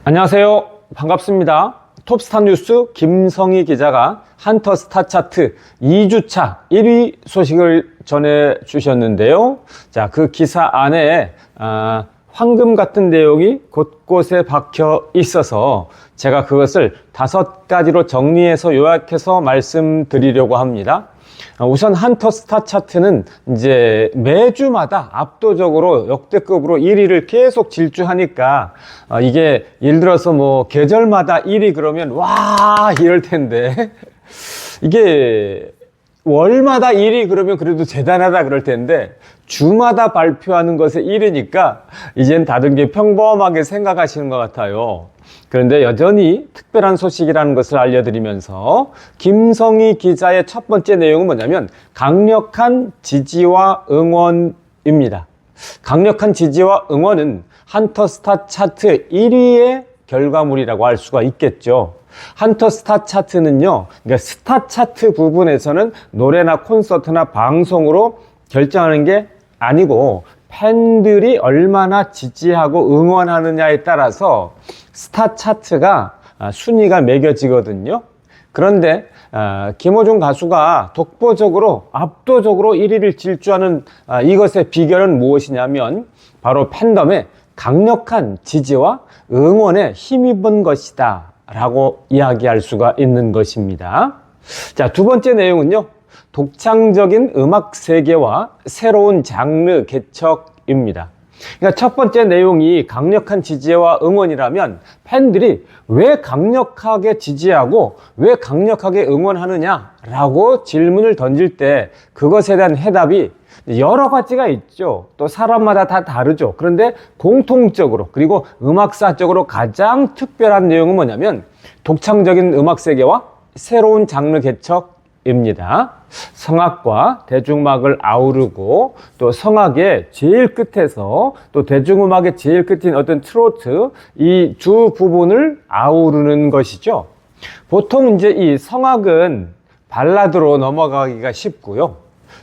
안녕하세요. 반갑습니다. 톱스타 뉴스 김성희 기자가 한터 스타 차트 2주차 1위 소식을 전해 주셨는데요. 자, 그 기사 안에 황금 같은 내용이 곳곳에 박혀 있어서 제가 그것을 5가지로 정리해서 요약해서 말씀드리려고 합니다. 우선 한터 스타 차트는 이제 매주마다 압도적으로 역대급으로 1위를 계속 질주하니까 이게 예를 들어서 뭐 계절마다 1위 그러면 와 이럴 텐데 이게 월마다 1위 그러면 그래도 대단하다 그럴 텐데 주마다 발표하는 것에 1위니까 이젠 다른 게 평범하게 생각하시는 것 같아요. 그런데 여전히 특별한 소식이라는 것을 알려드리면서 김성희 기자의 첫 번째 내용은 뭐냐면 강력한 지지와 응원입니다. 강력한 지지와 응원은 한터 스타 차트 1위의 결과물이라고 할 수가 있겠죠. 한터 스타 차트는요, 그러니까 스타 차트 부분에서는 노래나 콘서트나 방송으로 결정하는 게 아니고 팬들이 얼마나 지지하고 응원하느냐에 따라서 스타 차트가 순위가 매겨지거든요. 그런데 김호중 가수가 독보적으로 압도적으로 1위를 질주하는 이것의 비결은 무엇이냐면 바로 팬덤의 강력한 지지와 응원에 힘입은 것이다 라고 이야기할 수가 있는 것입니다. 자, 두 번째 내용은요, 독창적인 음악 세계와 새로운 장르 개척입니다. 그러니까 첫 번째 내용이 강력한 지지와 응원이라면 팬들이 왜 강력하게 지지하고 왜 강력하게 응원하느냐라고 질문을 던질 때 그것에 대한 해답이 여러 가지가 있죠. 또 사람마다 다 다르죠. 그런데 공통적으로 그리고 음악사적으로 가장 특별한 내용은 뭐냐면 독창적인 음악 세계와 새로운 장르 개척입니다. 성악과 대중음악을 아우르고 또 성악의 제일 끝에서 또 대중음악의 제일 끝인 어떤 트로트 이 두 부분을 아우르는 것이죠. 보통 이제 이 성악은 발라드로 넘어가기가 쉽고요.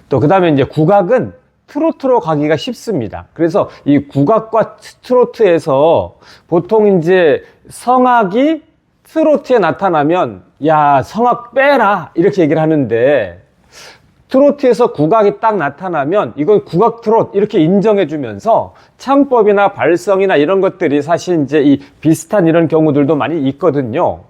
또 그 다음에 이제 국악은 트로트로 가기가 쉽습니다. 그래서 이 국악과 트로트에서 보통 이제 성악이 트로트에 나타나면 야 성악 빼라 이렇게 얘기를 하는데 트로트에서 국악이 딱 나타나면 이건 국악 트로트 이렇게 인정해 주면서 창법이나 발성이나 이런 것들이 사실 이제 이 비슷한 이런 경우들도 많이 있거든요.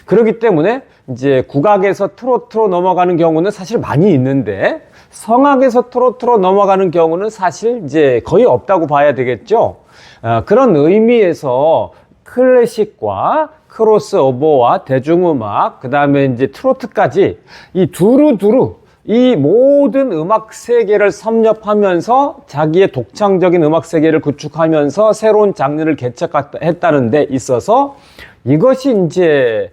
그렇기 때문에 이제 국악에서 트로트로 넘어가는 경우는 사실 많이 있는데 성악에서 트로트로 넘어가는 경우는 사실 이제 거의 없다고 봐야 되겠죠. 그런 의미에서 클래식과 크로스오버와 대중음악, 그 다음에 이제 트로트까지 이 두루두루 이 모든 음악 세계를 섭렵하면서 자기의 독창적인 음악 세계를 구축하면서 새로운 장르를 개척했다는 데 있어서 이것이 이제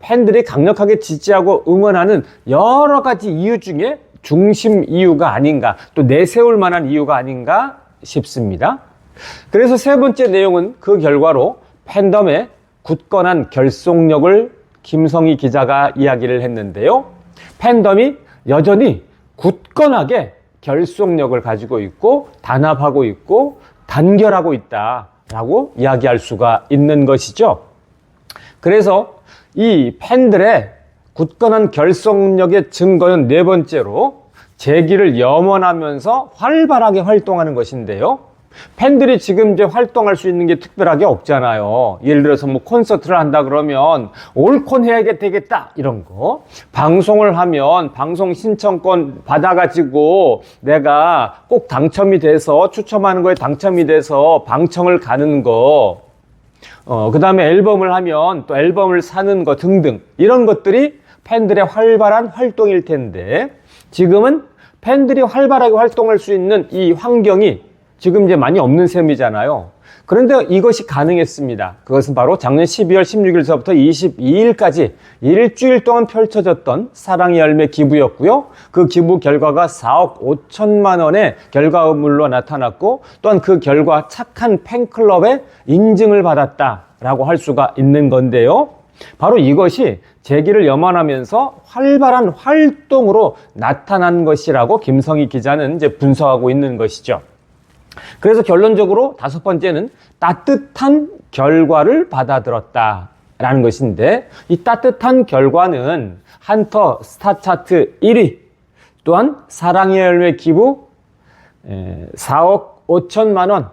팬들이 강력하게 지지하고 응원하는 여러 가지 이유 중에 중심 이유가 아닌가, 또 내세울 만한 이유가 아닌가 싶습니다. 그래서 세 번째 내용은 그 결과로 팬덤의 굳건한 결속력을 김성희 기자가 이야기를 했는데요. 팬덤이 여전히 굳건하게 결속력을 가지고 있고 단합하고 있고 단결하고 있다라고 이야기할 수가 있는 것이죠. 그래서 이 팬들의 굳건한 결속력의 증거는 네 번째로 재기를 염원하면서 활발하게 활동하는 것인데요. 팬들이 지금 이제 활동할 수 있는 게 특별하게 없잖아요. 예를 들어서 뭐 콘서트를 한다 그러면 올콘 해야 되겠다 이런 거. 방송을 하면 방송 신청권 받아가지고 내가 꼭 당첨이 돼서 추첨하는 거에 당첨이 돼서 방청을 가는 거. 그 다음에 앨범을 하면 또 앨범을 사는 거 등등 이런 것들이 팬들의 활발한 활동일 텐데 지금은 팬들이 활발하게 활동할 수 있는 이 환경이 지금 이제 많이 없는 셈이잖아요. 그런데 이것이 가능했습니다. 그것은 바로 작년 12월 16일서부터 22일까지 일주일 동안 펼쳐졌던 사랑의 열매 기부였고요. 그 기부 결과가 4억 5천만 원의 결과물로 나타났고 또한 그 결과 착한 팬클럽의 인증을 받았다라고 할 수가 있는 건데요. 바로 이것이 재기를 염원하면서 활발한 활동으로 나타난 것이라고 김성희 기자는 이제 분석하고 있는 것이죠. 그래서 결론적으로 다섯 번째는 따뜻한 결과를 받아들었다라는 것인데, 이 따뜻한 결과는 한터 스타 차트 1위, 또한 사랑의 열매 기부 4억 5천만 원,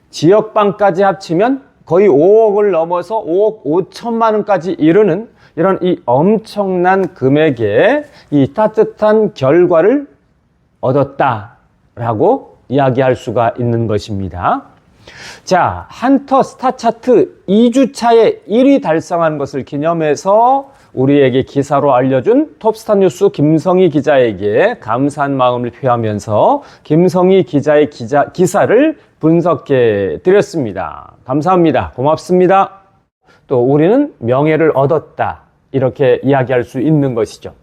지역방까지 합치면 거의 5억을 넘어서 5억 5천만 원까지 이르는 이런 이 엄청난 금액의 이 따뜻한 결과를 얻었다라고 이야기할 수가 있는 것입니다. 자, 한터 스타 차트 2주차에 1위 달성한 것을 기념해서 우리에게 기사로 알려준 톱스타 뉴스 김성희 기자에게 감사한 마음을 표하면서 김성희 기자의 기사를 분석해 드렸습니다. 감사합니다. 고맙습니다. 또 우리는 명예를 얻었다, 이렇게 이야기할 수 있는 것이죠.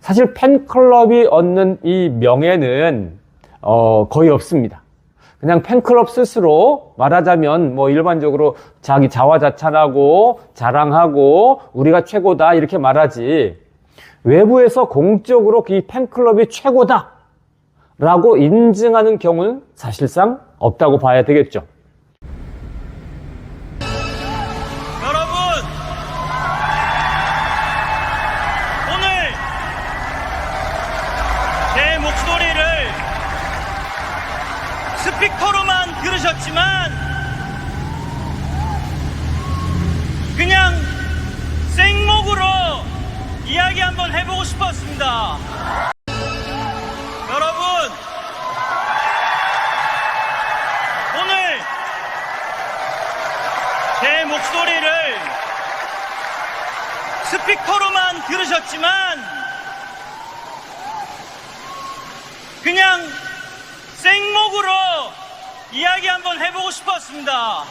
사실 팬클럽이 얻는 이 명예는 거의 없습니다. 그냥 팬클럽 스스로 말하자면 뭐 일반적으로 자기 자화자찬하고 자랑하고 우리가 최고다 이렇게 말하지, 외부에서 공적으로 이 팬클럽이 최고다 라고 인증하는 경우는 사실상 없다고 봐야 되겠죠. 여러분, 오늘 제 목소리를 스피커로만 들으셨지만 그냥 생목으로 이야기 한번 해보고 싶었습니다. 여러분, 오늘 제 목소리를 스피커로만 들으셨지만 그냥 생목으로 이야기 한번 해보고 싶었습니다.